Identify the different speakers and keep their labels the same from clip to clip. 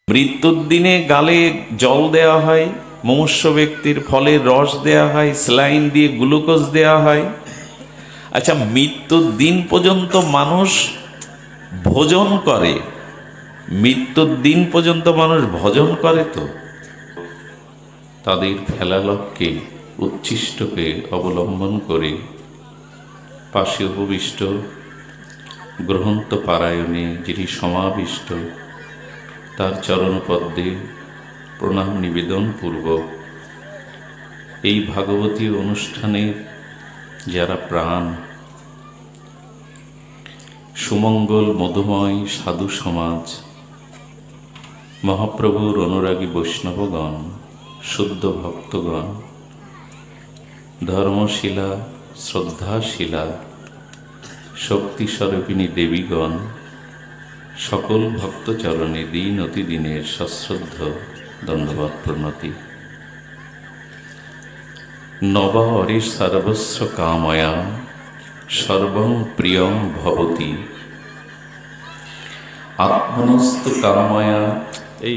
Speaker 1: মৃত্যুর দিনে গালে জল দেওয়া হয়, মুমূর্ষ ব্যক্তির ফলের রস দেওয়া হয়, স্যালাইন দিয়ে গ্লুকোজ দেওয়া হয়। আচ্ছা, মৃত্যুর দিন পর্যন্ত মানুষ ভোজন করে, মৃত্যুর দিন পর্যন্ত মানুষ ভোজন করে, তো তাদের ফেলালক্ষ্যে উচ্ছিষ্টকে অবলম্বন করে পাশে উপবিষ্ট গ্রহন্ত পারায়ণে যিনি সমাবিষ্ট তার চরণপদ্মে প্রণাম নিবেদন পূর্বক এই ভাগবতী অনুষ্ঠানের যারা প্রাণ, সুমঙ্গল মধুময় সাধু সমাজ, মহাপ্রভুর অনুরাগী বৈষ্ণবগণ, শুদ্ধ ভক্তগণ, ধর্মশীলা শ্রদ্ধাশীলা শক্তিস্বরূপিণী দেবীগণ, সকল ভক্তচরণে দিন অতিদিনের সশ্রদ্ধ দণ্ডবৎ প্রণতি। নবারে সর্বস্ব কাময়া সর্বং প্রিয়ং ভবতি আত্মনস্তু কাময়া। এই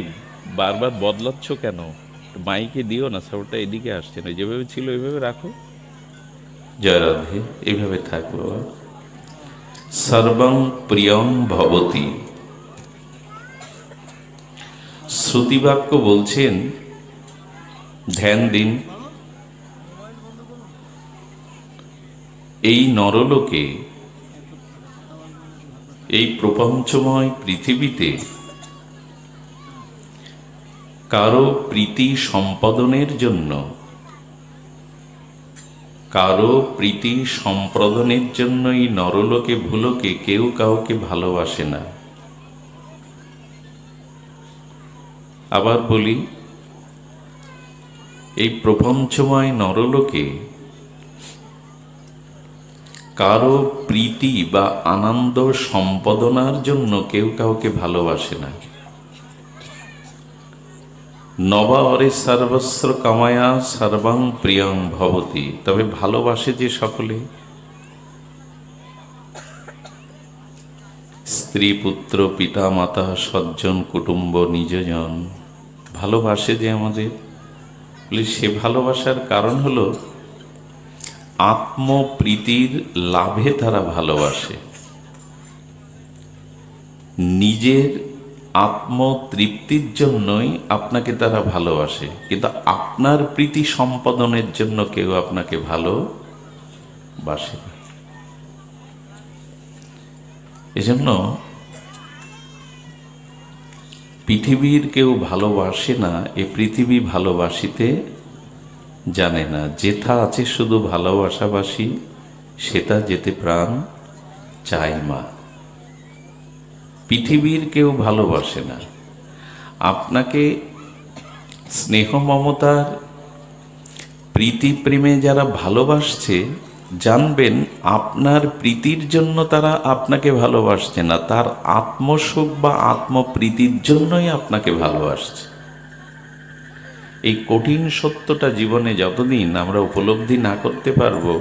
Speaker 1: বারবার বদলাচ্ছ কেন? মাইকে দিও না, সাউন্ডটা এদিকে আসছে না। যেভাবে ছিল এইভাবে রাখো। জয় রাধে, এইভাবে থাকবো। সর্বং প্রিয়ং ভবতি। শ্রুতিবাক্য বলছেন, ধ্যান দিন, এই নরলোকে, এই প্রপঞ্চময় পৃথিবীতে কারো প্রীতি সম্পাদনের জন্য, কারো প্রীতি সম্পাদনের জন্য এই নরলোকে ভূলোকে কেউ কাউকে ভালোবাসে না। আবার বলি, এই প্রপঞ্চময় নরলোকে কারো প্রীতি বা আনন্দ সম্পাদনার জন্য কেউ কাউকে ভালোবাসে না। নবারে সর্বস্ব কামায়া সর্বং প্রিয়ং ভবতি। তবে ভালোবাসে যে সকলে, স্ত্রী পুত্র পিতা মাতা সজ্জন কুটুম্ব নিজজন, ভালোবাসে যে আমাদের, সে ভালোবাসার কারণ হলো আত্মপ্রীতির লাভে তারা ভালোবাসে। নিজের আত্মতৃপ্তির জন্যই আপনাকে তারা ভালোবাসে, কিন্তু আপনার প্রীতি সম্পাদনের জন্য কেউ আপনাকে ভালোবাসে না। এজন্য পৃথিবীর কেউ ভালোবাসে না, এ পৃথিবী ভালোবাসিতে জানে না। যেথা আছে শুধু ভালোবাসাবাসী, সেটা যেতে প্রাণ চায় মা। পৃথিবীর কেউ ভালোবাসে না। আপনাকে স্নেহ মমতার প্রীতি প্রেমে যারা ভালোবাসছে, জানবেন আপনার প্রীতির জন্য তারা আপনাকে ভালোবাসছে না, তার আত্মসুখ বা আত্মপ্রীতির জন্যই আপনাকে ভালোবাসছে। এই কঠিন সত্যটা জীবনে যতদিন আমরা উপলব্ধি না করতে পারবো,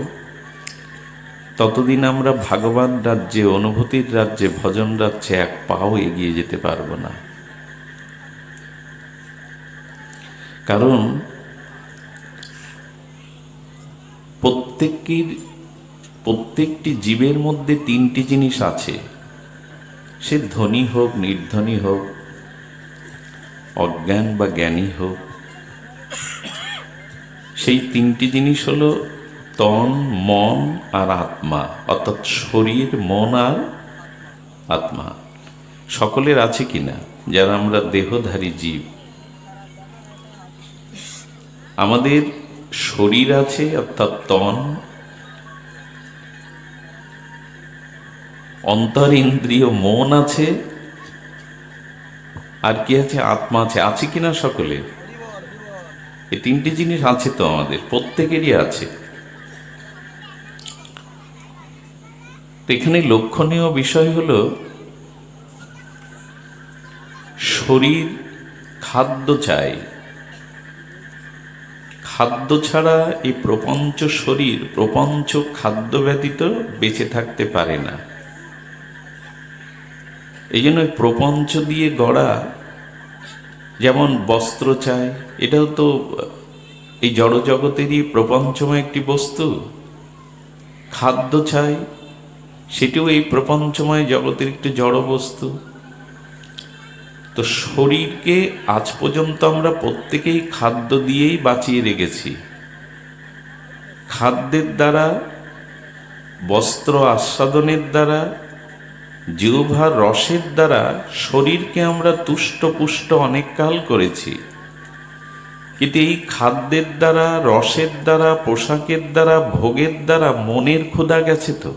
Speaker 1: ততদিন আমরা ভাগবত রাজ্যে, অনুভূতির রাজ্যে, ভজন রাজ্যে এক পাও এগিয়ে যেতে পারবো না। কারণ প্রত্যেকটি জীবের মধ্যে তিনটি জিনিস আছে, সে ধনী হোক নির্ধনী হোক, অজ্ঞান বা জ্ঞানী হোক। সেই তিনটি জিনিস হলো তন, মন আর আত্মা, অর্থাৎ শরীর, মন আর আত্মা। সকলের আছে কিনা? যারা আমরা দেহধারী জীব, আমাদের শরীর আছে, অর্থাৎ তন, অন্তরিন্দ্রিয় মন আছে, আর কি আছে? আত্মা আছে। আছে কিনা সকলের? এই তিনটি জিনিস আছে তো আমাদের প্রত্যেকেরই আছে। এখানে লক্ষণীয় বিষয় হলো, শরীর খাদ্য চাই, খাদ্য ছাড়া এই প্রপঞ্চ শরীর, প্রপঞ্চ খাদ্য ব্যতীত বেঁচে থাকতে পারে না। এই জন্য প্রপঞ্চ দিয়ে গড়া যেমন বস্ত্র চাই, এটাও তো এই জড় জগতেরই প্রপঞ্চময় একটি বস্তু। খাদ্য চাই, সেটিও এই প্রপঞ্চময় জগতের একটি জড় বস্তু। তো শরীরকে আজ পর্যন্ত আমরা প্রত্যেকেই খাদ্য দিয়েই বাঁচিয়ে রেখেছি। খাদ্যের দ্বারা, বস্ত্র আস্বাদনের দ্বারা, জিহ্বার রসের দ্বারা শরীরকে আমরা তুষ্ট পুষ্ট অনেক কাল করেছি। কিন্তু এই খাদ্যের দ্বারা, রসের দ্বারা, পোশাকের দ্বারা, ভোগের দ্বারা মনের ক্ষুধা গেছে তো?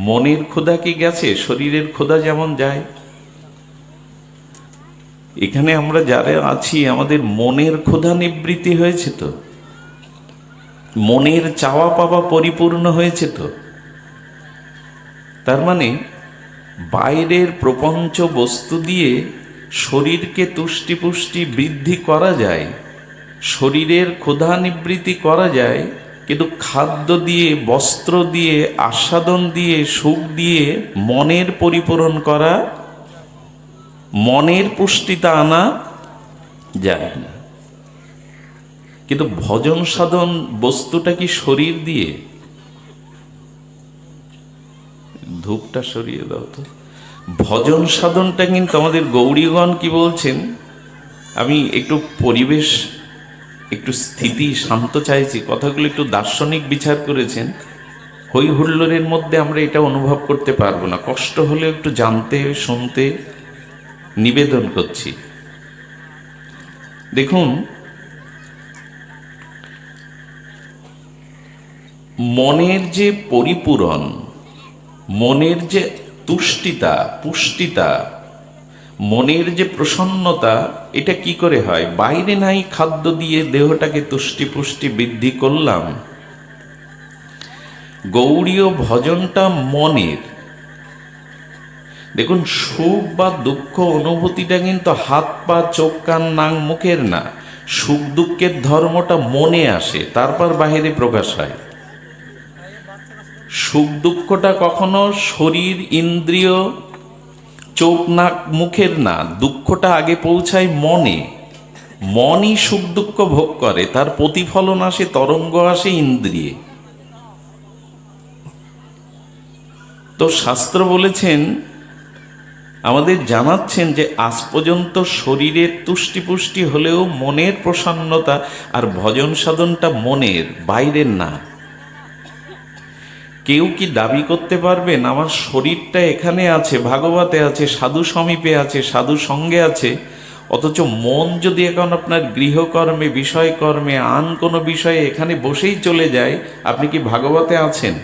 Speaker 1: মনের ক্ষুধা কি গেছে? শরীরের ক্ষুধা যেমন যায়, এখানে আমরা যারা আছি আমাদের মনের ক্ষুধা নিবৃত্তি হয়েছে তো? মনের চাওয়া পাওয়া পরিপূর্ণ হয়েছে তো? তার মানে বাইরের প্রপঞ্চ বস্তু দিয়ে শরীরকে তুষ্টি পুষ্টি বৃদ্ধি করা যায়, শরীরের ক্ষুধা নিবৃত্তি করা যায়, কিন্তু খাদ্য দিয়ে, বস্ত্র দিয়ে, আস্বাদন দিয়ে, সুখ দিয়ে মনের পরিপূরণ করা, মনের পুষ্টিতা আনা যায় না। কিন্তু ভজন সাধন বস্তুটা কি শরীর দিয়ে? ধূপটা সরিয়ে দাও তো। ভজন সাধনটা কিন্তু আমাদের গৌরীগণ কি বলছেন, আমি একটু পরিবেশ, একটু স্থিতি শান্ত চাইছি, কথাগুলো একটু দার্শনিক বিচার করেছেন। হই হুল্লোড়ের মধ্যে আমরা এটা অনুভব করতে পারবো না, কষ্ট হলে একটু জানতে শুনতে নিবেদন করছি। দেখুন, মনের যে পরিপূরণ, মনের যে তুষ্টিতা, পুষ্টিতা, মনের যে প্রসন্নতা, এটা কি করে হয়? বাইরে নাই খাদ্য দিয়ে দেহটাকে তুষ্টি পুষ্টি বৃদ্ধি করলাম। গৌড়ীয় ভজনটা মনের। দেখুন, সুখ বা দুঃখ অনুভূতিটা কিন্তু হাত পা চোখ কান নাক মুখের না। সুখ দুঃখের ধর্মটা মনে আসে, তারপর বাহিরে প্রকাশ হয়। সুখ দুঃখটা কখনো শরীর, ইন্দ্রিয়, চোখ নাক মুখের না, দুঃখটা আগে পৌঁছায় মনে। মনই সুখ দুঃখ ভোগ করে, তার প্রতিফলন আসে, তরঙ্গ আসে ইন্দ্রিয়ে। তো শাস্ত্র বলেছেন, আমাদের জানাচ্ছেন যে আজ পর্যন্ত শরীরের তুষ্টি পুষ্টি হলেও মনের প্রসন্নতা আর ভজন সাধনটা মনের, বাইরের না। কেউ কি দাবি করতে পারবেন আমার শরীরটা এখানে আছে, ভাগবতে আছে, সাধু সমীপে আছে, সাধু সঙ্গে আছে, অথচ মন যদি এখন আপনার গৃহকর্মে, বিষয়কর্মে, আন কোনো বিষয়ে এখানে বসেই চলে যায়, আপনি কি ভাগবতে আছেন?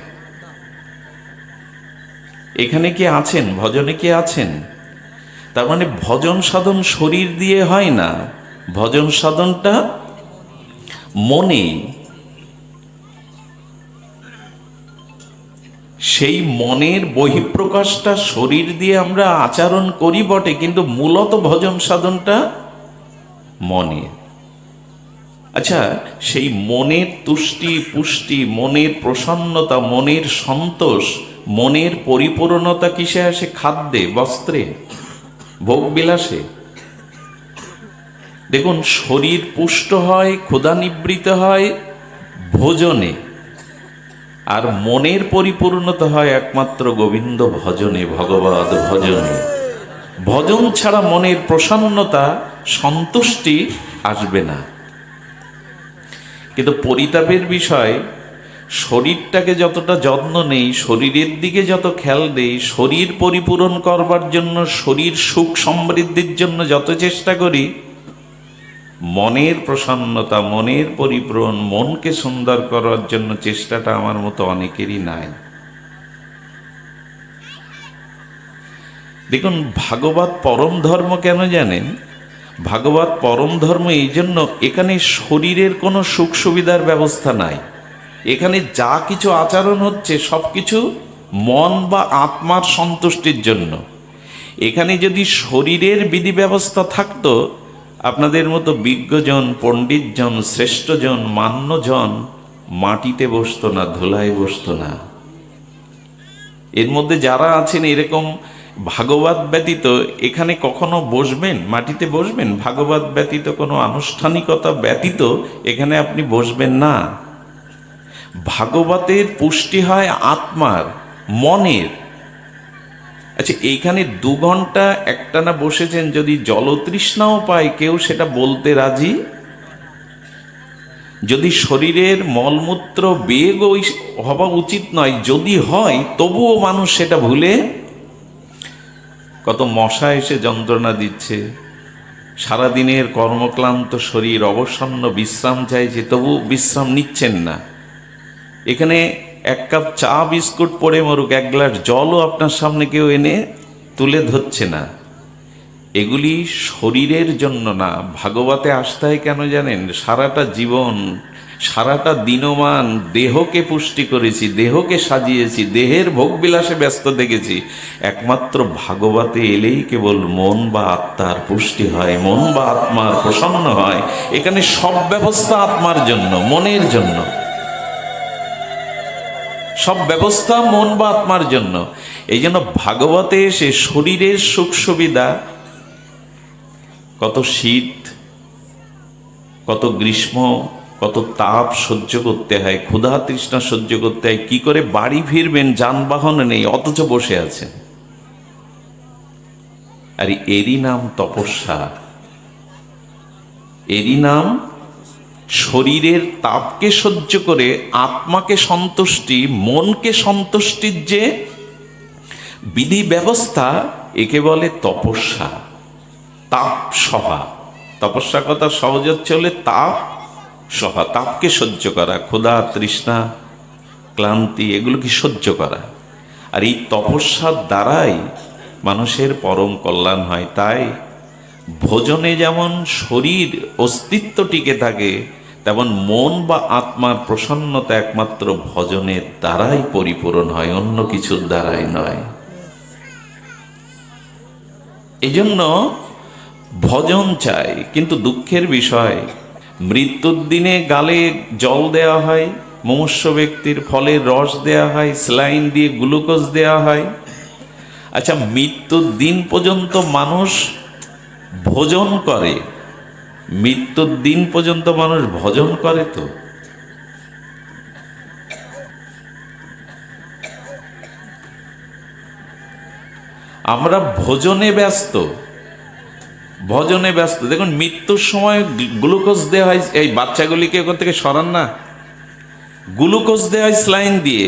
Speaker 1: এখানে কি আছেন? ভজনে কি আছেন? তার মানে ভজন সাধন শরীর দিয়ে হয় না, ভজন সাধনটা মনে। সেই মনের বহিঃপ্রকাশটা শরীর দিয়ে আমরা আচরণ করি বটে, কিন্তু মূলত ভজন সাধনটা মনে। আচ্ছা, সেই মনের তুষ্টি পুষ্টি, মনের প্রসন্নতা, মনের সন্তোষ, মনের পরিপূর্ণতা কিসে আসে? খাদ্যে, বস্ত্রে, ভোগ বিলাসে। দেখুন, শরীর পুষ্ট হয়, ক্ষুধা নিবৃত্ত হয় ভোজনে, আর মনের পরিপূর্ণতা হয় একমাত্র গোবিন্দ ভজনে, ভগবদ ভজনে। ভজন ছাড়া মনের প্রসন্নতা, সন্তুষ্টি আসবে না। কিন্তু পরিতাপের বিষয়, শরীরটাকে যতটা যত্ন নেই, শরীরের দিকে যত খেয়াল দেই, শরীর পরিপূরণ করবার জন্য, শরীর সুখ সমৃদ্ধির জন্য যত চেষ্টা করি, মনের প্রসন্নতা, মনের পরিপূরণ, মনকে সুন্দর করার জন্য চেষ্টাটা আমার মতো অনেকেরই নাই। দেখুন, ভাগবত পরম ধর্ম কেন জানেন? ভাগবত পরম ধর্ম এই জন্য, এখানে শরীরের কোনো সুখ সুবিধার ব্যবস্থা নাই। এখানে যা কিছু আচরণ হচ্ছে সব কিছু মন বা আত্মার সন্তুষ্টির জন্য। এখানে যদি শরীরের বিধি ব্যবস্থা থাকতো, আপনাদের মতো বিজ্ঞজন, পণ্ডিতজন, শ্রেষ্ঠজন, মান্যজন মাটিতে বসতো না, ধুলায় বসতো না। এর মধ্যে যারা আছেন এরকম ভাগবত ব্যতীত এখানে কখনো বসবেন, মাটিতে বসবেন? ভাগবত ব্যতীত, কোনো আনুষ্ঠানিকতা ব্যতীত এখানে আপনি বসবেন না। ভাগবতের পুষ্টি হয় আত্মার, মনের। আচ্ছা, এইখানে 2 ঘন্টা একটানা বসেছেন, যদি জলতৃষ্ণাও পায় কেউ সেটা বলতে রাজি? যদি শরীরের মলমূত্র বেগ হওয়া উচিত নয়, যদি হয় তবুও মানুষ সেটা ভুলে, কত মশা এসে যন্ত্রণা দিচ্ছে, সারাদিনের কর্মক্লান্ত শরীর অবসন্ন বিশ্রাম চাইছে, তবু বিশ্রাম নিচ্ছেন না। এখানে 1 কাপ চা বিস্কুট পড়ে মরুক, 1 গ্লাস জলও আপনার সামনে কেউ এনে তুলে ধরছে না। এগুলি শরীরের জন্য না। ভাগবতে আসতে হয় কেন জানেন? সারাটা জীবন, সারাটা দিনমান দেহকে পুষ্টি করেছি, দেহকে সাজিয়েছি, দেহের ভোগবিলাসে ব্যস্ত দেখেছি। একমাত্র ভাগবতে এলেই কেবল মন বা আত্মার পুষ্টি হয়, মন বা আত্মার প্রসন্ন হয়। এখানে সব ব্যবস্থা আত্মার জন্য, মনের জন্য, সব ব্যবস্থা মন বা আত্মার জন্য। এই জন্য ভাগবতে এসে শরীরের সুখ সুবিধা, কত শীত, কত গ্রীষ্ম, কত তাপ সহ্য করতে হয়, ক্ষুধা তৃষ্ণা সহ্য করতে হয়, কি করে বাড়ি ফিরবেন, যানবাহন নেই, অথচ বসে আছেন। আর এরই নাম তপস্যা, এরই নাম শরীরের তাপকে সহ্য করে আত্মাকে সন্তুষ্টি, মনকে সন্তুষ্টির যে বিধি ব্যবস্থা, একে বলে তপস্যা। তাপ সহা, তপস্যা কথা সহজ চলে, তাপ সহা, তাপকে সহ্য করা, ক্ষুধা তৃষ্ণা ক্লান্তি এগুলোকে সহ্য করা। আর এই তপস্যার দ্বারাই মানুষের পরম কল্যাণ হয়। তাই ভোজনে যেমন শরীর অস্তিত্ব টিকে থাকে, তেমন মন বা আত্মার প্রসন্নতা একমাত্র ভজনের দ্বারাই পরিপূরণ হয়, অন্য কিছুর দ্বারাই নয়। এই জন্য ভজন চাই। কিন্তু দুঃখের বিষয়, মৃত্যুর দিনে গালে জল দেওয়া হয়, মুমূর্ষ ব্যক্তির ফলের রস দেওয়া হয়, স্যালাইন দিয়ে গ্লুকোজ দেওয়া হয়। আচ্ছা, মৃত্যুর দিন পর্যন্ত মানুষ ভোজন করে? মৃত্যুর দিন পর্যন্ত মানুষ ভজন করে? তো আমরা ভোজনে ব্যস্ত, ভজনে ব্যস্ত। দেখুন, মৃত্যুর সময় গ্লুকোজ দেওয়া হয়, এই বাচ্চাগুলিকে ওখান থেকে সরান না, গ্লুকোজ দেওয়া হয় স্যালাইন দিয়ে।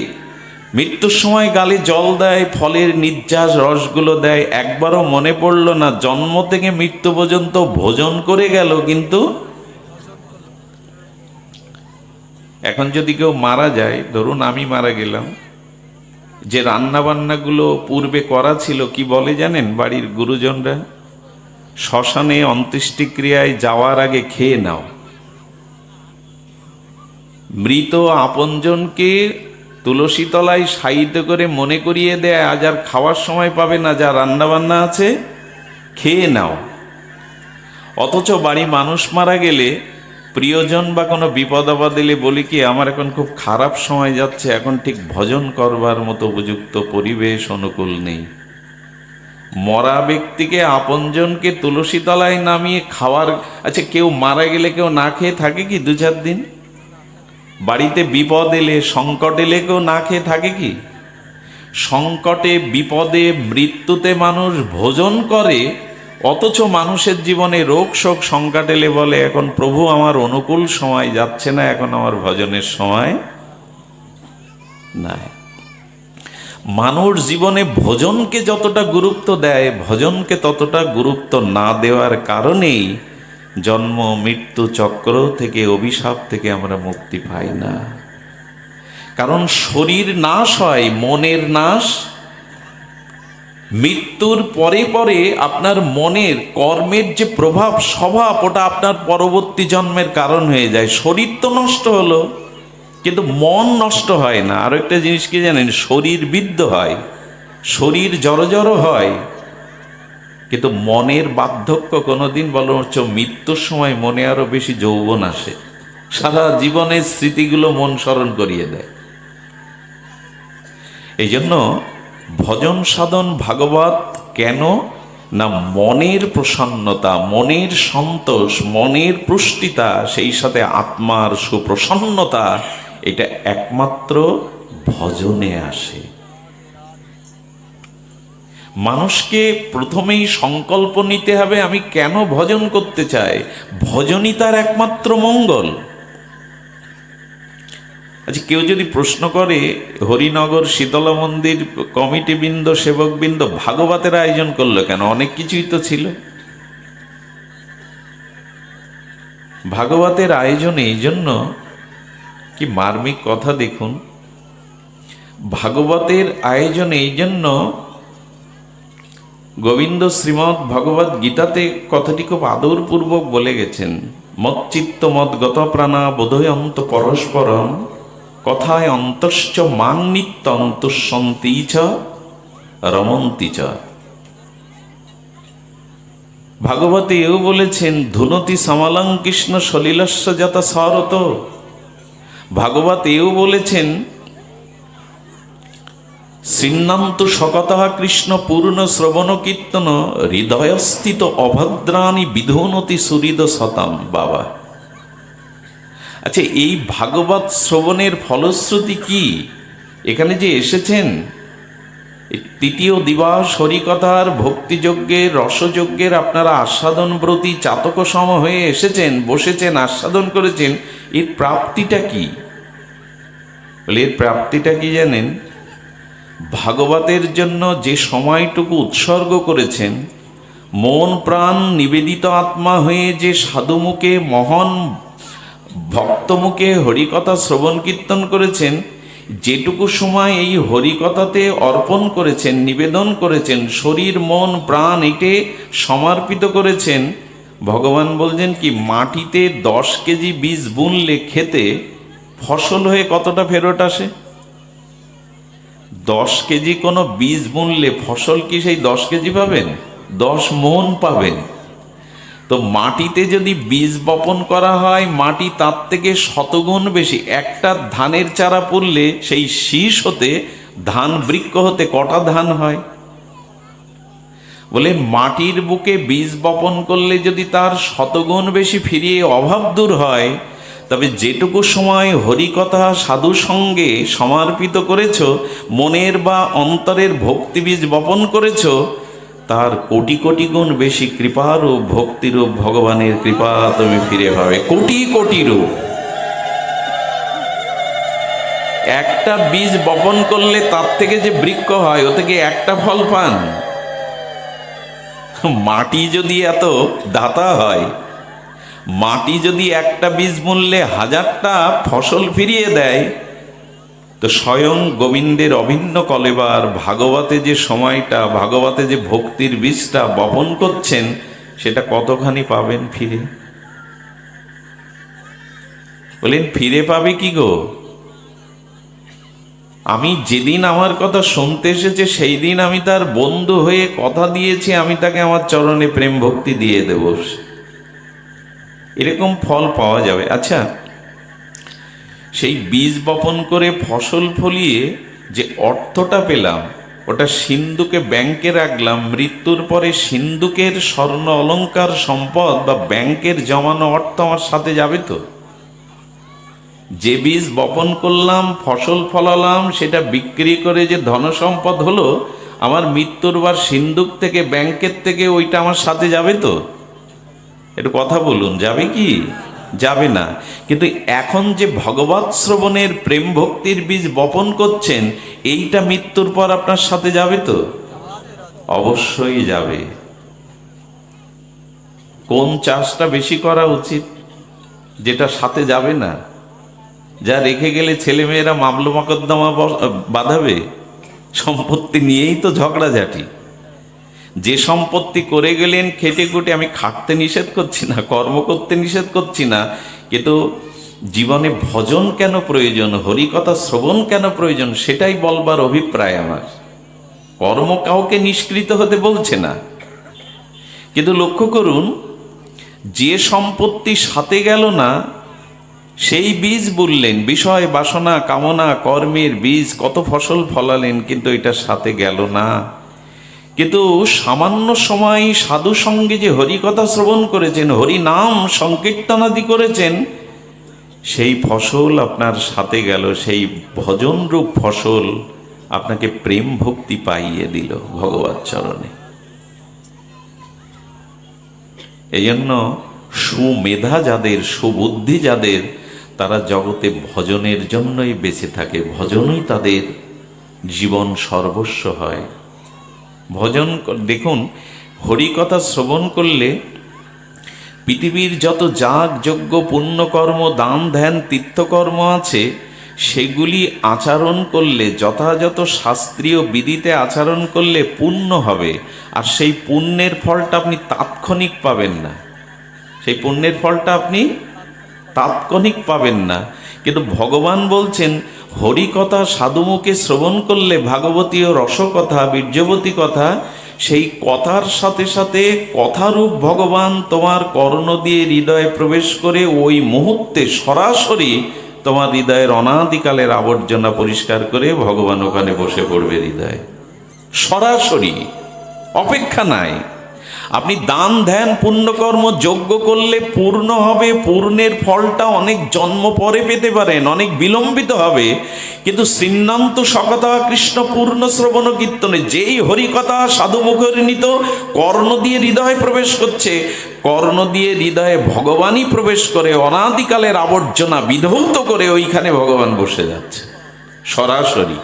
Speaker 1: মৃত্যুর সময় গালে জল দেয়, ফলের নির্যাস রসগুলো দেয়। একবারও মনে পড়লো না জন্ম থেকে মৃত্যু পর্যন্ত ভোজন করে গেল? কিন্তু এখন যদি কেউ মারা যায়, ধরুন আমি মারা গেলাম, যে রান্না বান্নাগুলো পূর্বে করা ছিল, কি বলে জানেন বাড়ির গুরুজনরা? শ্মশানে অন্ত্যেষ্টিক্রিয়ায় যাওয়ার আগে খেয়ে নাও। মৃত আপনজনকে তুলসী তলায় শায়িত করে মনে করিয়ে দেয়, আজ আর খাওয়ার সময় পাবে না, যা রান্না বান্না আছে খেয়ে নাও। অথচ বাড়ি মানুষ মারা গেলে, প্রিয়জন বা কোনো বিপদ আপদ এলে বলি কি, আমার এখন খুব খারাপ সময় যাচ্ছে, এখন ঠিক ভজন করবার মতো উপযুক্ত পরিবেশ অনুকূল নেই। মরা ব্যক্তিকে আপনজনকে তুলসী তলায় নামিয়ে খাওয়ার, আচ্ছা কেউ মারা গেলে কেউ না খেয়ে থাকে কি 2-4 দিন? বাড়িতে বিপদ এলে, সংকট এলে কেউ না খেয়ে থাকে কি? সংকটে, বিপদে, মৃত্যুতে মানুষ ভোজন করে। অথচ মানুষের জীবনে রোগ শোক সংকট এলে বলে, এখন প্রভু আমার অনুকূল সময় যাচ্ছে না, এখন আমার ভজনের সময় নাই। মানুষ জীবনে ভোজনকে যতটা গুরুত্ব দেয়, ভজনকে ততটা গুরুত্ব না দেওয়ার কারণেই জন্ম মৃত্যু চক্র থেকে, অভিশাপ থেকে আমরা মুক্তি পাই না। কারণ শরীর নাশ হয়, মনের নাশ। মৃত্যুর পরে পরে আপনার মনের কর্মের যে প্রভাব স্বভাব, ওটা আপনার পরবর্তী জন্মের কারণ হয়ে যায়। শরীর তো নষ্ট হলো, কিন্তু মন নষ্ট হয় না। আরো একটা জিনিস কি জানেন? শরীর বিদ্ধ হয়, শরীর জড়ো হয়, কিন্তু মনের বার্ধক্য কোনোদিন, বরঞ্চ মৃত্যুর সময় মনে আরো বেশি যৌবন আসে। সারা জীবনের স্মৃতিগুলো মন স্মরণ করিয়ে দেয়। এই জন্য ভজন সাধন ভাগবত কেন না মনের প্রসন্নতা, মনের সন্তোষ, মনের পুষ্টিতা, সেই সাথে আত্মার সুপ্রসন্নতা, এটা একমাত্র ভজনে আসে। মানুষকে প্রথমেই সংকল্প নিতে হবে আমি কেন ভজন করতে চাই, ভজনই তার একমাত্র মঙ্গল। আচ্ছা, কেউ যদি প্রশ্ন করে হরিনগর শীতলা মন্দির কমিটিবৃন্দ, সেবকবৃন্দ ভাগবতের আয়োজন করলো কেন, অনেক কিছুই তো ছিল। ভাগবতের আয়োজন এই জন্য, কি মার্মিক কথা দেখুন, ভাগবতের আয়োজন এই জন্য, গোবিন্দ শ্রীমদ্ ভগবত গীতাতে কথাটি খুব আদরপূর্বক বলে গেছেন, মচ্চিত্ত মদ্গত প্রাণা বোধয়ন্ত পরস্পরম কথায় অন্তশ্চ মাং নিত্য অন্তঃসন্তি চ রমন্তি চ। ভাগবতে এও বলেছেন ধুনতি সমালং কৃষ্ণ সলিলস্য যত সরত। ভাগবত এও বলেছেন শ্রীন্নান্তু শকতঃ কৃষ্ণ পূর্ণ শ্রবণ কীর্তন হৃদয়স্থিত অভদ্রাণি বিধুনতি সুহৃদ শতম। বাবা, আচ্ছা, এই ভাগবত শ্রবণের ফলশ্রুতি কি? এখানে যে এসেছেন তৃতীয় দিবস হরিকথার ভক্তিযজ্ঞের রসযজ্ঞের আপনারা আস্বাদন ব্রতী চাতক সম হয়ে এসেছেন, বসেছেন, আস্বাদন করেছেন, এর প্রাপ্তিটা কি? এর প্রাপ্তিটা কি জানেন? ভাগবতের জন্য যে সময়টুকু উৎসর্গ করেছেন, মন প্রাণ নিবেদিত আত্মা হয়ে যে সাধুমুখে মহান ভক্তমুখে হরিকথা শ্রবণ কীর্তন করেছেন, যেটুকু সময় এই হরিকথাতে অর্পণ করেছেন, নিবেদন করেছেন, শরীর মন প্রাণ এটে সমর্পিত করেছেন, ভগবান বলছেন কি মাটিতে 10 কেজি বীজ বুনলে খেতে ফসল হয়ে কতটা ফেরত আসে? 10 কেজি কোনো বীজ বুনলে ফসল কি সেই 10 কেজি পাবেন? 10 মণ পাবেন। তো মাটিতে যদি বীজ বপন করা হয়, মাটি তার থেকে শতগুণ বেশি। একটা ধানের চারা পুড়লে সেই শীষ হতে ধান বৃক্ষ হতে কটা ধান হয়? বলে মাটির বুকে বীজ বপন করলে যদি তার শতগুণ বেশি ফিরিয়ে অভাব দূর হয়, তবে যেটুকু সময় হরিকথা সাধু সঙ্গে সমর্পিত করেছ, মনের বা অন্তরের ভক্তিবীজ বপন করেছ, তার কোটি কোটি গুণ বেশি কৃপারূপ ভক্তিরূপ ভগবানের কৃপা তুমি ফিরে পাবে, কোটি কোটি রূপ। একটা বীজ বপন করলে তার থেকে যে বৃক্ষ হয়, ও থেকে একটা ফল পান। মাটি যদি এত দাতা হয়, মাটি যদি একটা বীজ মূল্যে 1000টা ফসল ফিরিয়ে দেয়, তো স্বয়ং গোবিন্দের অভিন্ন কলেবার ভাগবতে যে সময়টা, ভাগবতে যে ভক্তির বীজটা বপন করছেন, সেটা কতখানি পাবেন ফিরে? বলেন ফিরে পাবে কি গো? আমি যেদিন আমার কথা শুনতে এসেছে, সেই দিন আমি তার বন্ধু হয়ে কথা দিয়েছি আমি তাকে আমার চরণে প্রেম ভক্তি দিয়ে দেব, এরকম ফল পাওয়া যাবে। আচ্ছা, সেই বীজ বপন করে ফসল ফলিয়ে যে অর্থটা পেলাম, ওটা সিন্ধুকে ব্যাংকে রাখলাম, মৃত্যুর পরে সিন্ধুকের স্বর্ণ অলংকার সম্পদ বা ব্যাংকের জমানো অর্থ আমার সাথে যাবে তো? যে বীজ বপন করলাম, ফসল ফলালাম, সেটা বিক্রি করে যে ধনসম্পদ হলো, আমার মৃত্যুর বার সিন্ধুক থেকে, ব্যাংকের থেকে ওইটা আমার সাথে যাবে তো? একটু কথা বলুন, যাবে কি? যাবে না। কিন্তু এখন যে ভগবৎ শ্রবণের প্রেম ভক্তির বীজ বপন করছেন, এইটা মৃত্যুর পর আপনার সাথে যাবে তো? অবশ্যই যাবে। কোন চাষটা বেশি করা উচিত? যেটা সাথে যাবে না, যা রেখে গেলে ছেলেমেয়েরা মামলা মকদ্দমা বাঁধাবে, সম্পত্তি নিয়েই তো ঝগড়াঝাটি। যে সম্পত্তি করে গেলেন খেটে খুটে, আমি খাটতে নিষেধ করছি না, কর্ম করতে নিষেধ করছি না, কিন্তু জীবনে ভজন কেন প্রয়োজন, হরিকথা শ্রবণ কেন প্রয়োজন, সেটাই বলবার অভিপ্রায় আমার। কর্ম কাউকে নিষ্কৃত হতে বলছে না, কিন্তু লক্ষ্য করুন, যে সম্পত্তি সাথে গেল না, সেই বীজ বুনলেন, বিষয় বাসনা কামনা কর্মের বীজ, কত ফসল ফলালেন, কিন্তু এটা সাথে গেল না। কিন্তু সামান্য সময় সাধু সঙ্গে যে হরিকথা শ্রবণ করেছেন, হরি নাম সংকীর্তনাদি করেছেন, সেই ফসল আপনার সাথে গেল। সেই ভজনরূপ ফসল আপনাকে প্রেম ভক্তি পাইয়ে দিল ভগবত চরণে। এই জন্য সুমেধা যাদের, সুবুদ্ধি যাদের, তারা জগতে ভজনের জন্যই বেঁচে থাকে, ভজনই তাদের জীবন সর্বস্ব হয়। ভজন দেখুন, হরিকথা শ্রবণ করলে পৃথিবীর যত যাগ যজ্ঞ পুণ্যকর্ম দান ধ্যান তীর্থকর্ম আছে, সেগুলি আচরণ করলে, যথাযথ শাস্ত্রীয় বিধিতে আচরণ করলে পুণ্য হবে। আর সেই পুণ্যের ফলটা আপনি তাৎক্ষণিক পাবেন না, সেই পুণ্যের ফলটা আপনি তাৎক্ষণিক পাবেন না। কিন্তু ভগবান বলছেন, হরিকথা সাধুমুখে শ্রবণ করলে, ভাগবতী ও রসকথা বীর্যবতী কথা, সেই কথার সাথে সাথে কথারূপ ভগবান তোমার কর্ণ দিয়ে হৃদয়ে প্রবেশ করে ওই মুহূর্তে সরাসরি তোমার হৃদয়ের অনাদিকালের আবর্জনা পরিষ্কার করে ভগবান ওখানে বসে পড়বে হৃদয়ে, সরাসরি, অপেক্ষা নাই। আপনি দান ধ্যান পুণ্যকর্ম যজ্ঞ করলে পূর্ণ হবে, পূর্ণের ফলটা অনেক জন্ম পরে পেতে পারেন, অনেক বিলম্বিত হবে। কিন্তু শ্রীনান্ত সকথা কৃষ্ণ পূর্ণ শ্রবণ কীর্তনে যেই হরিকথা সাধুমুখের নিত কর্ণ দিয়ে হৃদয়ে প্রবেশ করছে, কর্ণ দিয়ে হৃদয়ে ভগবানই প্রবেশ করে অনাদিকালের আবর্জনা বিধৌত করে ওইখানে ভগবান বসে যাচ্ছে সরাসরি।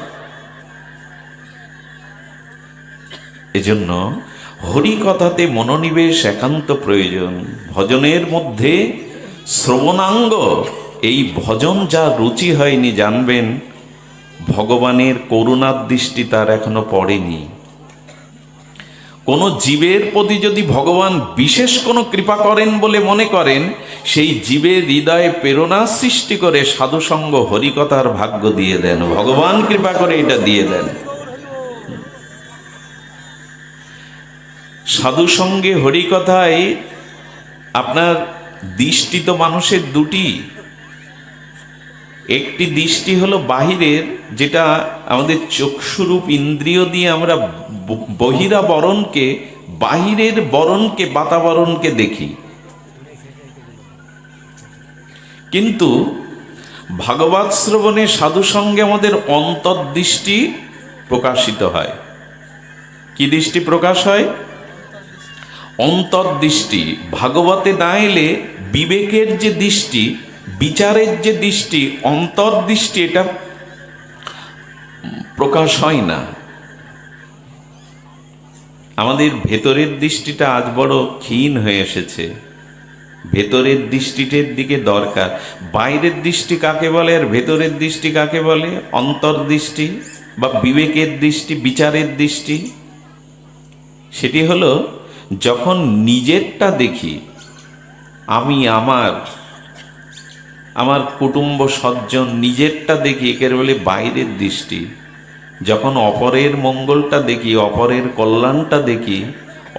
Speaker 1: এজন্য হরিকথাতে মনোনিবেশ একান্ত প্রয়োজন। ভজনের মধ্যে শ্রবণাঙ্গ, এই ভজন যা রুচি হয়নি, জানবেন ভগবানের করুণার দৃষ্টি তার এখনো পড়েনি। কোনো জীবের প্রতি যদি ভগবান বিশেষ কোনো কৃপা করেন বলে মনে করেন, সেই জীবের হৃদয়ে প্রেরণা সৃষ্টি করে সাধুসঙ্গ হরিকথার ভাগ্য দিয়ে দেন, ভগবান কৃপা করে এটা দিয়ে দেন। সাধু সঙ্গে হরিকথায় আপনার দৃষ্টি তো মানুষের দুটি, একটি দৃষ্টি হলো বাহিরের, যেটা আমাদের চক্ষুরূপ ইন্দ্রিয় দিয়ে আমরা বহিরাবরণকে, বাহিরের বরণকে, বাতাবরণকে দেখি। কিন্তু ভাগবত শ্রবণে সাধু সঙ্গে আমাদের অন্তর্দৃষ্টি প্রকাশিত হয়। কি দৃষ্টি প্রকাশ হয়? অন্তর্দৃষ্টি। ভাগবতে না এলে বিবেকের যে দৃষ্টি, বিচারের যে দৃষ্টি, অন্তর্দৃষ্টি, এটা প্রকাশ হয় না। আমাদের ভেতরের দৃষ্টিটা আজ বড় ক্ষীণ হয়ে এসেছে। ভেতরের দৃষ্টিটার দিকে দরকার। বাইরের দৃষ্টি কাকে বলে আর ভেতরের দৃষ্টি কাকে বলে? অন্তর্দৃষ্টি বা বিবেকের দৃষ্টি, বিচারের দৃষ্টি। সেটি হলো যখন নিজেরটা দেখি, আমি আমার কুটুম্ব সজ্জন, নিজেরটা দেখি, একে বলে বাইরের দৃষ্টি। যখন অপরের মঙ্গলটা দেখি, অপরের কল্যাণটা দেখি,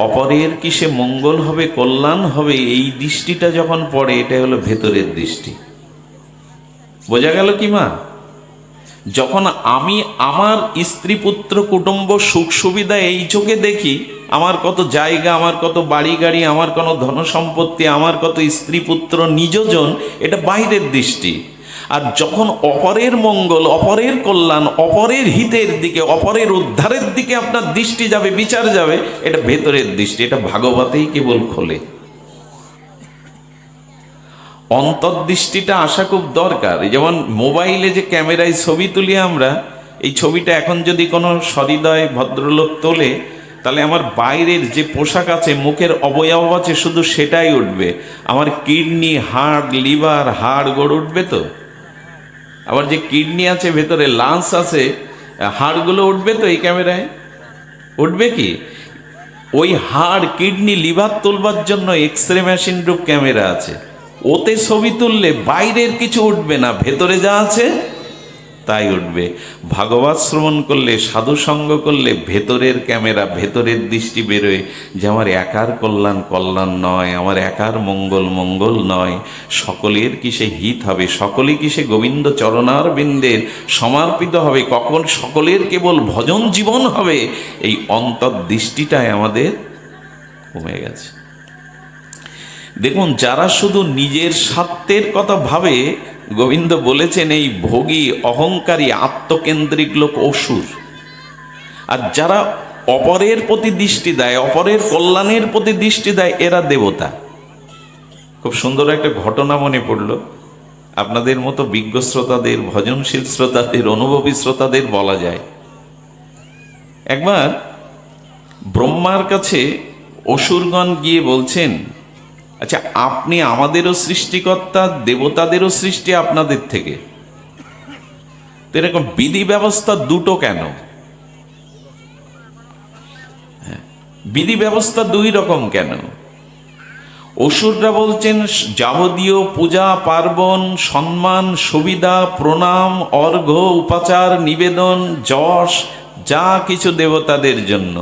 Speaker 1: অপরের কিসে মঙ্গল হবে, কল্যাণ হবে, এই দৃষ্টিটা যখন পড়ে, এটা হলো ভেতরের দৃষ্টি। বোঝা গেল কি মা? যখন আমি আমার স্ত্রী পুত্র কুটুম্ব সুখ সুবিধা এই চোখে দেখি, আমার কত জায়গা, আমার কত বাড়ি গাড়ি, আমার কোনো ধন সম্পত্তি, আমার কত স্ত্রী পুত্র নিজজন, এটা বাইরের দৃষ্টি। আর যখন অপরের মঙ্গল, অপরের কল্যাণ, অপরের হিতের দিকে, অপরের উদ্ধারের দিকে আপনার দৃষ্টি যাবে, বিচার যাবে, এটা ভেতরের দৃষ্টি। এটা ভাগবতেই কেবল খোলে। অন্তর্দৃষ্টিটা আসা খুব দরকার। যেমন মোবাইলে যে ক্যামেরায় ছবি তুলি আমরা, এই ছবিটা এখন যদি কোনো সহৃদয় ভদ্রলোক তোলে, তাহলে আমার বাইরের যে পোশাক আছে, মুখের অবয়ব আছে, শুধু সেটাই উঠবে। আমার কিডনি, হাড়, লিভার, হাড় গোড় উঠবে তো? আবার যে কিডনি আছে ভেতরে, লাংস আছে, হাড়গুলো উঠবে তো এই ক্যামেরায়? উঠবে কি? ওই হাড়, কিডনি, লিভার তুলবার জন্য এক্সরে মেশিন রূপ ক্যামেরা আছে। ওতে ছবি তুললে বাইরের কিছু উঠবে না, ভেতরে যা আছে তাই উঠবে। ভাগবত শ্রবণ করলে, সাধু সঙ্গ করলে ভেতরের ক্যামেরা, ভেতরের দৃষ্টি বেরোয় যে আমার একার কল্যাণ কল্যাণ নয়, আমার একার মঙ্গল মঙ্গল নয়, সকলের কিসে হিত হবে, সকলে কিসে গোবিন্দ চরণার বিন্দের সমর্পিত হবে, কখন সকলের কেবল ভজন জীবন হবে, এই অন্তর্দৃষ্টিটাই আমাদের কমে গেছে। দেখুন, যারা শুধু নিজের স্বার্থের কথা ভাবে, গোবিন্দ বলেছেন এই ভোগী অহংকারী আত্মকেন্দ্রিক লোক অসুর। আর যারা অপরের প্রতি দৃষ্টি দেয়, অপরের কল্যাণের প্রতি দৃষ্টি দেয়, এরা দেবতা। খুব সুন্দর একটা ঘটনা মনে পড়ল, আপনাদের মতো বিজ্ঞ শ্রোতাদের, ভজনশীল শ্রোতাদের, অনুভবী শ্রোতাদের বলা যায়। একবার ব্রহ্মার কাছে অসুরগণ গিয়ে বলছেন, আচ্ছা আপনি আমাদেরও সৃষ্টিকর্তা, দেবতাদেরও সৃষ্টি আপনাদের থেকে, তো এরকম বিধি ব্যবস্থা দুটো কেন? বিধি ব্যবস্থা দুই রকম কেন? অসুররা বলছেন যাবতীয় পূজা পার্বণ, সম্মান, সুবিধা, প্রণাম, অর্ঘ্য, উপাচার, নিবেদন, যশ, যা কিছু দেবতাদের জন্য।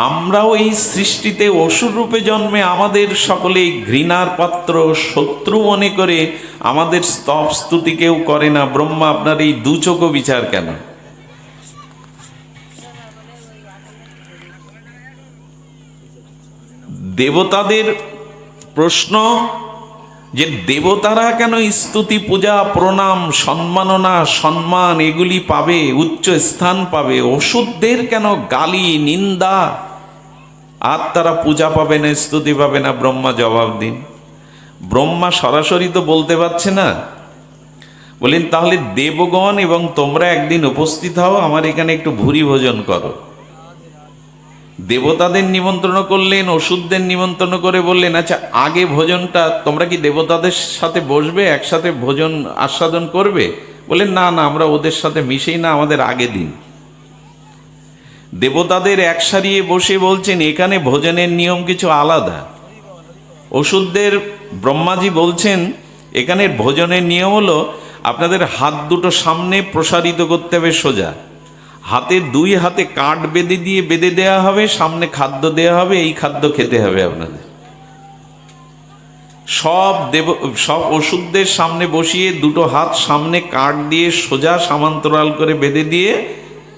Speaker 1: আমরাও এই সৃষ্টিতে অসুর রূপে জন্মে আমাদের সকলেই ঘৃণার পাত্র, শত্রু মনে করে আমাদের স্তব স্তুতি কেউ করে না। ব্রহ্মা, আপনার এই দু চোখ বিচার কেন? দেবতাদের প্রশ্ন যে দেবতারা কেন স্তুতি, পূজা, প্রণাম, সম্মাননা, সম্মান এগুলি পাবে, উচ্চ স্থান পাবে, অসুরদের কেন গালি, নিন্দা আর তারা পূজা পাবে না, স্তুতি পাবে না? ব্রহ্মা জবাব দিন। ব্রহ্মা সরাসরি তো বলতে পারছে না, বলেন তাহলে দেবগণ এবং তোমরা একদিন উপস্থিত হও, আমার এখানে একটু ভুরি ভোজন করো। দেবতাদের নিমন্ত্রণ করলেন, অসুরদের নিমন্ত্রণ করে বললেন, আচ্ছা আগে ভোজনটা তোমরা কি দেবতাদের সাথে বসবে, একসাথে ভোজন আস্বাদন করবে? বললেন না না, আমরা ওদের সাথে মিশেই না, আমাদের আগে দিন। দেবতাদের এক সারিয়ে বসে বলছেন এখানে ভোজনের নিয়ম কিছু আলাদা। অসুরদের ব্রহ্মাজি বলছেন এখানে ভোজনের নিয়ম হলো আপনাদের হাত দুটো সামনে প্রসারিত করতে হবে সোজা, হাতে দুই হাতে কাঠ বেঁধে দেওয়া হবে, সামনে খাদ্য দেওয়া হবে, এই খাদ্য খেতে হবে আপনাদের। সব অসুরদের সামনে বসিয়ে দুটো হাত সামনে কাঠ দিয়ে সোজা সমান্তরাল করে বেঁধে দিয়ে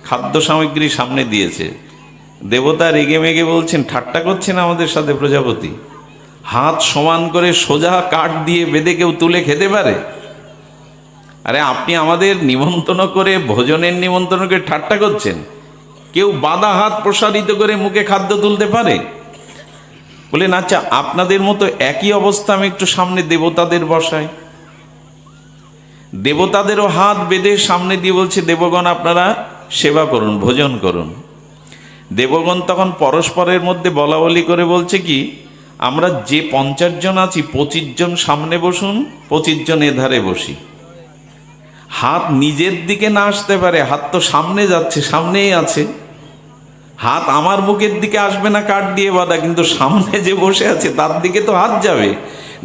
Speaker 1: খাদ্য সামগ্রী সামনে দিয়েছে। দেবতা রেগে মেগে বলছেন, ঠাট্টা করছেন আমাদের সাথে প্রজাপতি? হাত সমান করে সোজা কাঠ দিয়ে বেঁধে কেউ তুলে খেতে পারে? আরে আপনি আমাদের নিমন্ত্রণ করে, ভোজনের নিমন্ত্রণ করে ঠাট্টা করছেন? কেউ বাঁধা হাত প্রসারিত করে মুখে খাদ্য তুলতে পারে? বলেন আচ্ছা আপনাদের মতো একই অবস্থা আমি একটু সামনে দেবতাদের বসাই। দেবতাদেরও হাত বেঁধে সামনে দিয়ে বলছে, দেবগণ আপনারা সেবা করুন, ভোজন করুন। দেবগণ তখন পরস্পরের মধ্যে বলা বলি করে বলছে কি, আমরা যে 50 জন আছি 25 জন সামনে বসুন, 25 জন এধারে বসি। হাত নিজের দিকে না আসতে পারে, হাত তো সামনে যাচ্ছে, সামনেই আছে। হাত আমার মুখের দিকে আসবে না, কাঠ দিয়ে বাঁধা, কিন্তু সামনে যে বসে আছে তার দিকে তো হাত যাবে।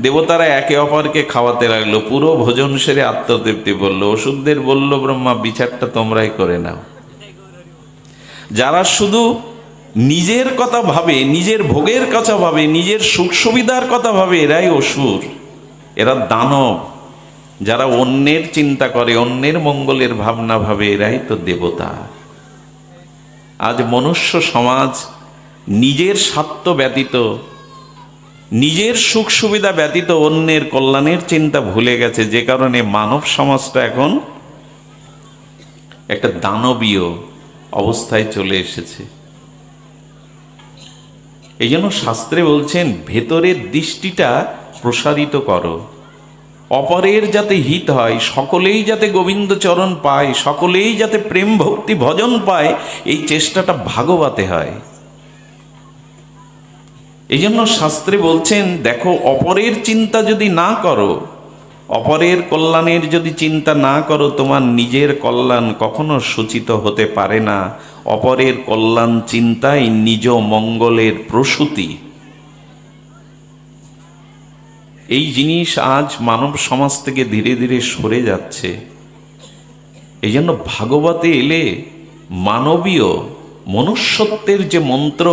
Speaker 1: দেবতারা একে অপরকে খাওয়াতে লাগলো, পুরো ভোজন সেরে আত্মতৃপ্তি বলল। ওষুধদের বলল ব্রহ্মা, বিচারটা তোমরাই করে নাও। যারা শুধু নিজের কথা ভাবে, নিজের ভোগের কথা ভাবে, নিজের সুখ সুবিধার কথা ভাবে, এরাই অসুর, এরা দানব। যারা অন্যের চিন্তা করে, অন্যের মঙ্গলের ভাবনা ভাবে, এরাই তো দেবতা। আজ মনুষ্য সমাজ নিজের স্বার্থ ব্যতীত, নিজের সুখ সুবিধা ব্যতীত অন্যের কল্যাণের চিন্তা ভুলে গেছে, যে কারণে মানব সমাজটা এখন একটা দানবীয় অবস্থায় চলে এসেছে। এই জন্য শাস্ত্রে বলছেন ভেতরের দৃষ্টিটা প্রসারিত করো, অপরের যাতে হিত হয়, সকলেই যাতে গোবিন্দ চরণ পায়, সকলেই যাতে প্রেম ভক্তি ভজন পায়, এই চেষ্টাটা ভাগবতে হয়। এই জন্য শাস্ত্রে বলছেন দেখো, অপরের চিন্তা যদি না করো, অপরের কল্যাণের যদি চিন্তা না করো, তোমার নিজের কল্যাণ কখনো সূচিত হতে পারে না। অপরের কল্যাণ চিন্তাই নিজ মঙ্গলের প্রসূতি। এই জিনিস আজ মানব সমাজ থেকে ধীরে ধীরে সরে যাচ্ছে। এই জন্য ভাগবতে এলে মানবীয় মনুষ্যত্বের যে মন্ত্র,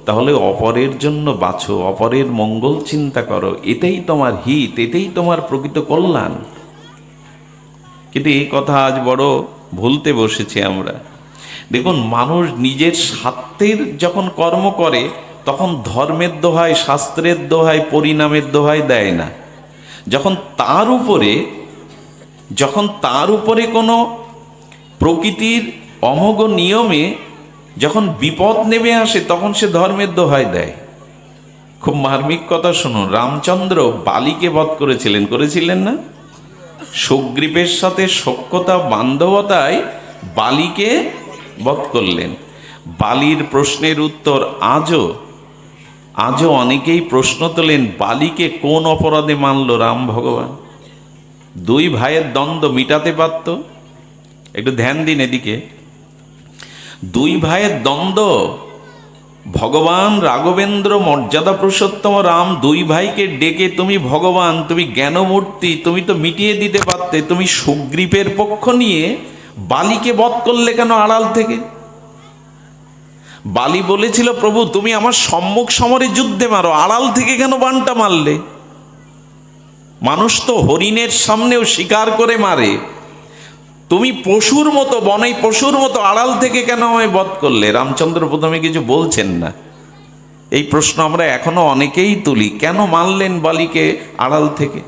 Speaker 1: তাহলে অপরের জন্য বাঁচো, অপরের মঙ্গল চিন্তা করো, এটাই তোমার হিত, এটাই তোমার প্রকৃত কল্যাণ। কিন্তু এই কথা আজ বড় ভুলতে বসেছি আমরা। দেখুন, মানুষ নিজের স্বার্থের যখন কর্ম করে তখন ধর্মের দোহাই, শাস্ত্রের দোহাই, পরিণামের দোহাই দেয় না। যখন তার উপরে কোনো প্রকৃতির অমোঘ নিয়মে যখন বিপদ নেমে আসে, তখন সে ধর্মের দোহাই দেয়। খুব মার্মিক কথা শুনুন, রামচন্দ্র বালিকে বধ করেছিলেন না? সুগ্রীবের সাথে সখ্যতা বান্ধবতায় বালিকে বধ করলেন। বালির প্রশ্নের উত্তর আজও অনেকেই প্রশ্ন তোলেন, বালিকে কোন অপরাধে মানল রাম ভগবান? দুই ভাইয়ের দ্বন্দ্ব মিটাতে পারত। একটু ধ্যান দিন এদিকে। দুই ভাইয়ের দ্বন্দ্ব, ভগবান রাঘবেন্দ্র মর্যাদা পুরুষোত্তম রাম দুই ভাইকে ডেকে, তুমি ভগবান, তুমি জ্ঞানমূর্তি, তুমি তো মিটিয়ে দিতে পারতে, তুমি সুগ্রীবের পক্ষ নিয়ে বালিকে বধ করলে কেন আড়াল থেকে? বালি বলেছিল, প্রভু তুমি আমার সম্মুখ সমরে যুদ্ধে মারো, আড়াল থেকে কেন বানটা মারলে? মানুষ তো হরিণের সামনেও শিকার করে মারে, তুমি পশুর মতো, বনে পশুর মতো আড়াল থেকে কেন আমায় বধ করলে? রামচন্দ্র প্রথমে কিছু বলছেন না। এই প্রশ্ন আমরা এখনো অনেকেই তুলি, কেন মারলেন বালিকে আড়াল থেকে?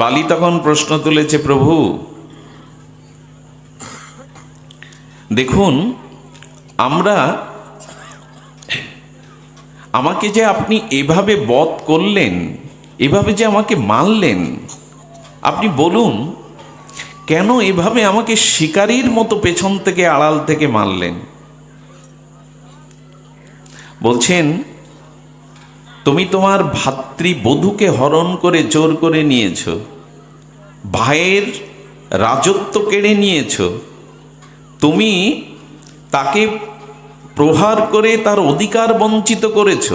Speaker 1: বালি তখন প্রশ্ন তুলেছে, প্রভু দেখুন, আমাকে যে আপনি এভাবে বধ করলেন, এভাবে যে আমাকে মারলেন, আপনি বলুন কেন এভাবে আমাকে শিকারীর মতো পেছন থেকে আড়াল থেকে মারলেন? বলছেন, তুমি তোমার ভাতৃবধূকে হরণ করে জোর করে নিয়েছ, ভাইয়ের রাজত্ব কেড়ে নিয়েছ, তুমি তাকে প্রহার করে তার অধিকার বঞ্চিত করেছ।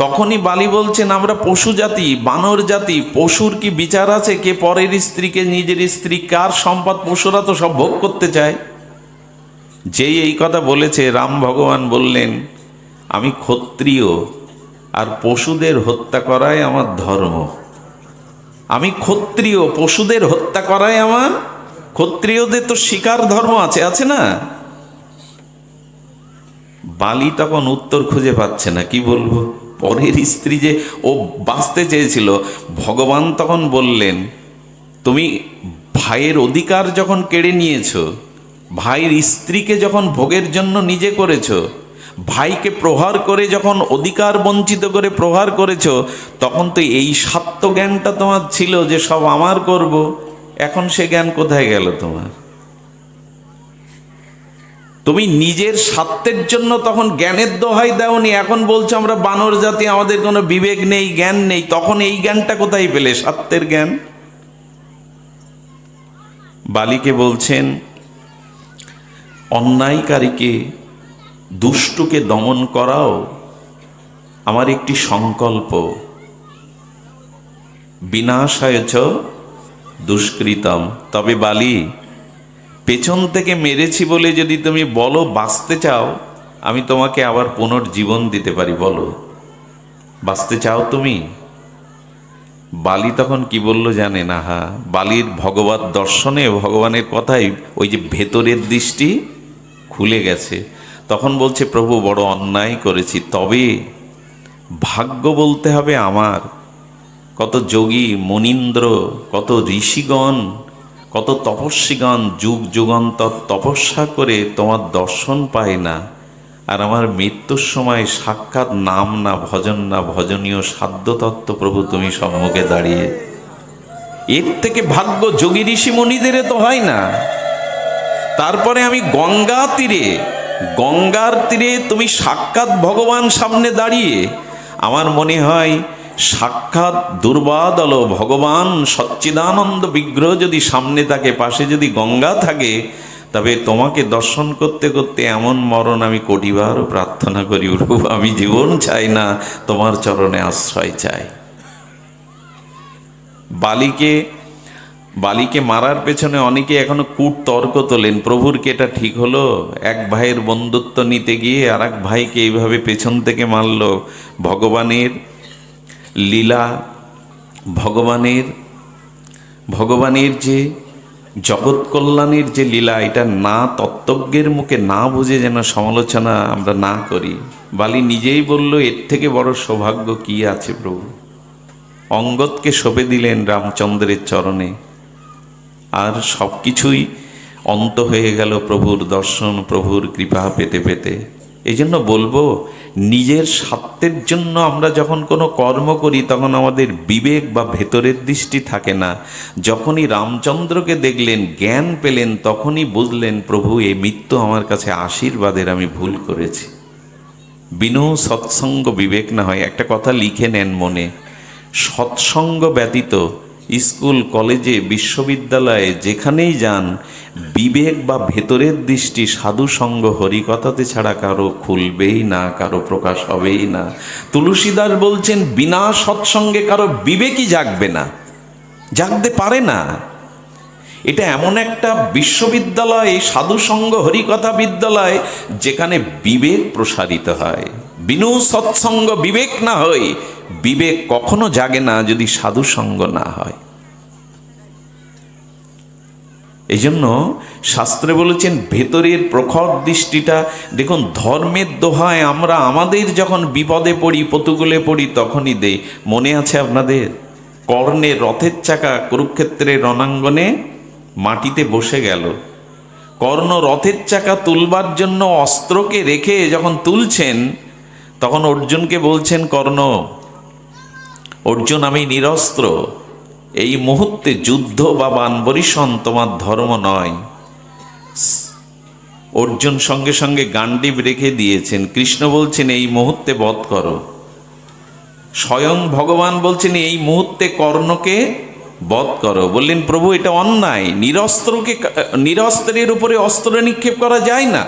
Speaker 1: তখনই বালি বলছেন, আমরা পশু জাতি, বানর জাতি, পশুর কি বিচার আছে? কে পরের স্ত্রীকে নিজের স্ত্রী, কার সম্পদ? পশুরা তো সব ভোগ করতে চায়। যেই এই কথা বলেছে, রাম ভগবান বললেন, আমি ক্ষত্রিয়, আর পশুদের হত্যা করাই আমার ধর্ম। আমি ক্ষত্রিয়, পশুদের হত্যা করাই আমার, ক্ষত্রিয়দের তো শিকার ধর্ম আছে না? বালি তখন উত্তর খুঁজে পাচ্ছে না, কি বলবো। পরের স্ত্রী যে ও বাঁচতে চেয়েছিল, ভগবান তখন বললেন, তুমি ভাইয়ের অধিকার যখন কেড়ে নিয়েছো, ভাইয়ের স্ত্রীকে যখন ভোগের জন্য নিজে করেছো, ভাইকে প্রহার করে যখন অধিকার বঞ্চিত করে প্রহার করেছো, তখন তো এই স্বার্থ জ্ঞানটা তোমার ছিল যে সব আমার করব। এখন সে জ্ঞান কোথায় গেল তোমার? তুমি নিজের স্বার্থের জন্য তখন জ্ঞানের দোহাই দাওনি, এখন বলছো আমরা বানর জাতি, আমাদের কোনো বিবেক নেই, জ্ঞান নেই। তখন এই জ্ঞানটা কোথায় পেলে, স্বার্থের জ্ঞান? বালিকে বলছেন, অন্যায়কারীকে, দুষ্টকে দমন করাও আমার একটি সংকল্প। বিনাশায়চ দুষ্কৃতম। তবে বালি, পেছন থেকে মেরেছি বলে যদি তুমি বলো বাঁচতে চাও, আমি তোমাকে আবার পুনর্জীবন দিতে পারি, বলো বাঁচতে চাও তুমি? বালি তখন কি বলল জানেন? বালির ভগবত দর্শনে, ভগবানের কথাই ওই যে ভেতরের দৃষ্টি খুলে গেছে। তখন বলছে, প্রভু বড় অন্যায় করেছি, তবে ভাগ্য বলতে হবে আমার। কত যোগী মুনীন্দ্র, কত ঋষিগণ, কত তপস্বীগণ যুগ যুগান্তর তপস্যা করে তোমার দর্শন পায় না, আর আমার মৃত্যুর সময় সাক্ষাৎ নাম না, ভজন না, ভজনীয় সাধ্য তত্ত্ব প্রভু তুমি সম্মুখে দাঁড়িয়ে। এর থেকে ভাগ্য যোগী ঋষি মুনিদের তো হয় না। তারপরে আমি গঙ্গার তীরে তুমি সাক্ষাৎ ভগবান সামনে দাঁড়িয়ে, আমার মনে হয় সাক্ষাৎ দুর্বাদল ভগবান সচ্চিদানন্দ বিগ্রহ যদি সামনে থাকে, পাশে যদি গঙ্গা থাকে, তবে তোমাকে দর্শন করতে করতে এমন মরণ আমি কোটিবারও প্রার্থনা করি, প্রভু আমি জীবন চাই না, তোমার চরণে আশ্রয় চাই। বালিকে বালিকে মারার পেছনে অনেকে এখনো কূট তর্ক তোলেন, প্রভুর কি এটা ঠিক হলো? এক ভাইয়ের বন্ধুত্ব নিতে গিয়ে আর এক ভাইকে এইভাবে পেছন থেকে মারল। ভগবানের লীলা, ভগবানের যে জগৎ কল্যাণের যে লীলা, এটা না তত্ত্বজ্ঞের মুখে না বুঝে যেন সমালোচনা আমরা না করি। বালি নিজেই বলল, এর থেকে বড় সৌভাগ্য কি আছে প্রভু? অঙ্গদকে সঁপে দিলেন রামচন্দ্রের চরণে, আর সব কিছুই অন্ত হয়ে গেল প্রভুর দর্শন, প্রভুর কৃপা পেতে পেতে। এই জন্য বলবো, নিজের স্বার্থের জন্য আমরা যখন কোনো কর্ম করি তখন আমাদের বিবেক বা ভেতরের দৃষ্টি থাকে না। যখনই রামচন্দ্রকে দেখলেন, জ্ঞান পেলেন, তখনই বুঝলেন প্রভু এই মৃত্যু আমার কাছে আশীর্বাদের, আমি ভুল করেছি। বিনু সৎসঙ্গ বিবেক না হয়। একটা কথা লিখে নেন মনে, সৎসঙ্গ ব্যতীত স্কুল, কলেজে, বিশ্ববিদ্যালয়ে যেখানেই যান, বিবেক বা ভেতরের দৃষ্টি সাধু সঙ্গ হরিকথাতে ছাড়া কারো খুলবেই না, কারো প্রকাশ হবেই না। তুলসীদাস বলছেন, বিনা সৎসঙ্গে কারো বিবেকই জাগবে না, জাগতে পারে না। এটা এমন একটা বিশ্ববিদ্যালয়, সাধুসঙ্গ হরিকথা বিদ্যালয়, যেখানে বিবেক প্রসারিত হয়। বিনু সৎসঙ্গ বিবেক না হয়, বিবেক কখনো জাগে না যদি সাধুসঙ্গ না হয়। এই জন্য শাস্ত্রে বলেছেন, ভেতরের প্রখর দৃষ্টিটা দেখুন। ধর্মের দোহায় আমরা আমাদের যখন বিপদে পড়ি, প্রতিকূলে পড়ি, তখনই দেই। মনে আছে আপনাদের, কর্ণের রথের চাকা কুরুক্ষেত্রের রণাঙ্গনে মাটিতে বসে গেল। কর্ণ রথের চাকা তুলবার জন্য অস্ত্রকে রেখে যখন তুলছেন, তখন অর্জুনকে বলছেন, কর্ণ, অর্জুন, আমি নিরস্ত্র, এই মুহূর্তে যুদ্ধ বা বানবরিশন তোমার ধর্ম নয়। অর্জুন সঙ্গে সঙ্গে গান্ডীব রেখে দিয়েছেন। কৃষ্ণ বলছেন, এই মুহূর্তে বধ করো। স্বয়ং ভগবান বলছেন, এই মুহূর্তে কর্ণকে বধ করো। বললেন, প্রভু এটা অন্যায়, নিরস্ত্রের উপরে অস্ত্র নিক্ষেপ করা যায় না।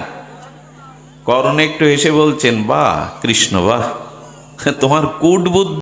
Speaker 1: কর্ণ একটু এসে বলছেন, বাহ কৃষ্ণ, বাহ, তোমার কূট বুদ্ধি